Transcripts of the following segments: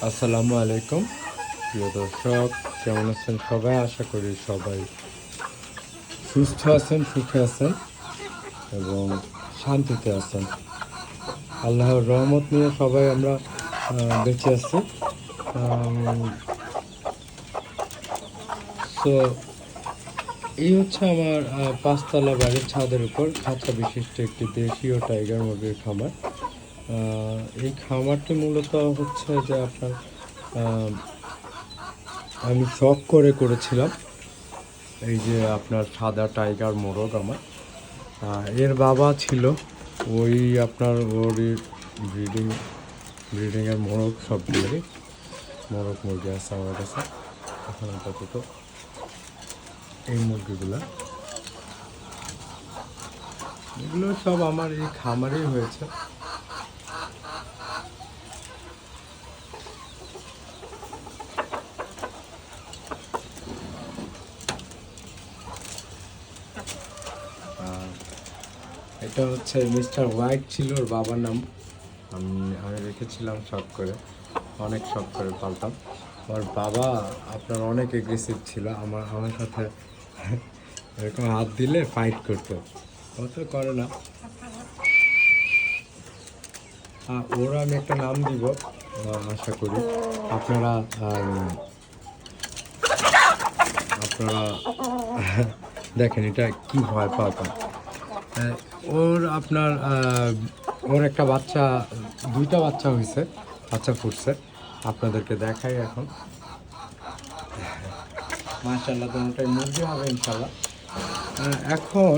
আসসালামু আলাইকুম প্রিয় দর্শক, কেমন আছেন সবাই? আশা করি সবাই সুস্থ আছেন, সুখে আছেন এবং শান্তিতে আছেন। আল্লাহর রহমত নিয়ে সবাই আমরা বেঁচে আছি। সো এই হচ্ছে আমার পাঁচতলা বাড়ির ছাদের উপর খাঁচা বিশিষ্ট একটি দেশীয় টাইগার মুরগির খামার। এই খামারটি মূলত হচ্ছে যে আপনার আমি শখ করে করেছিলাম। এই যে আপনার সাদা টাইগার মোরগ আমার এর বাবা ছিল, ওই আপনার ওরই ব্রিডিংয়ের মোরগ, সবগুলোরই মোরগ মুরগি আছে আমার কাছে এখন আপাতত। এই মুরগিগুলো এগুলো সব আমার এই খামারেই হয়েছে। এটা হচ্ছে মিস্টার হোয়াইট ছিল ওর বাবার নাম। আমি রেখেছিলাম শখ করে, অনেক শখ করে পালতাম। ওর বাবা আপনার অনেক এগ্রেসিভ ছিল, আমার সাথে এরকম হাত দিলে ফাইট করতো, অত করে না। ওরা আমি একটা নাম দিব, আশা করি আপনারা আপনারা দেখেন এটা কি ভয় পাতাম। ওর আপনার ওর একটা বাচ্চা, দুইটা বাচ্চা হয়েছে, বাচ্চা ফুটছে, আপনাদেরকে দেখাই এখন। মাশাআল্লাহ দুটোটাই মুরগি হবে ইনশাআল্লাহ। এখন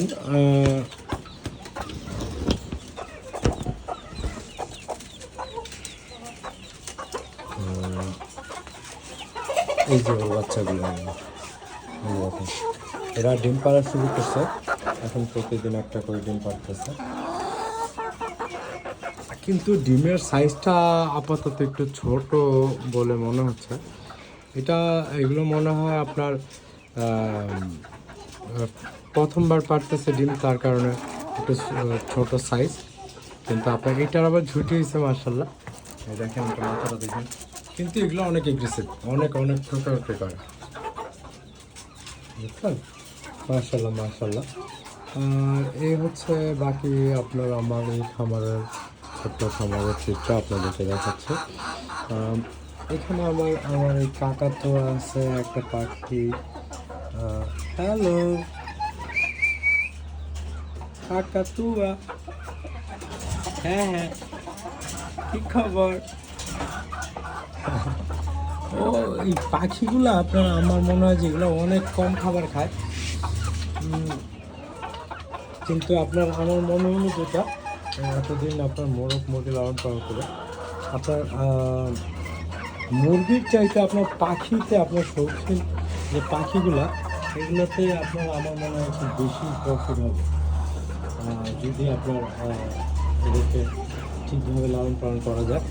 এই যে ওর বাচ্চাগুলো দেখেন, এরা ডিম পাড়া শুরু করছে, এখন প্রতিদিন একটা করে ডিম পাড়তেছে। কিন্তু ডিমের সাইজটা আপাতত একটু ছোট বলে মনে হচ্ছে। এগুলো মনে হয় আপনার প্রথমবার পারতেছে ডিম, তার কারণে একটু ছোট সাইজ। কিন্তু আপনাকে এটার আবার ঝুটি হয়েছে মার্শাল্লাহ, দেখেন এটা মাথাটা দেখেন। কিন্তু এগুলো অনেক এগ্রেসিভ, অনেক অনেক ছোটাছুটি করে, বুঝছেন? মার্শাল্লাহ মার্শাল্লাহ। আর এই হচ্ছে বাকি আপনার আমার এই খামারের ছোট্ট খামারের চিত্র আপনাদেরকে দেখাচ্ছে। এখানে আমার এই কাকাতো আছে একটা পাখি। হ্যালো কাকাতুয়া, হ্যাঁ হ্যাঁ, কি খবর? ও এই পাখিগুলো আপনার আমার মনে হয় যেগুলো অনেক কম খাবার খায়, কিন্তু আপনার আমার মনে হলো যেটা এতদিন আপনার মোরগ মুরগি লালন পালন করে আপনার মুরগির চাইতে আপনার পাখিতে আপনার শৌখিন যে পাখিগুলা, এগুলোতে আপনার আমার মনে হয় একটু বেশি প্রফিট হবে যদি আপনার এদেরকে ঠিকভাবে লালন পালন করা যায়।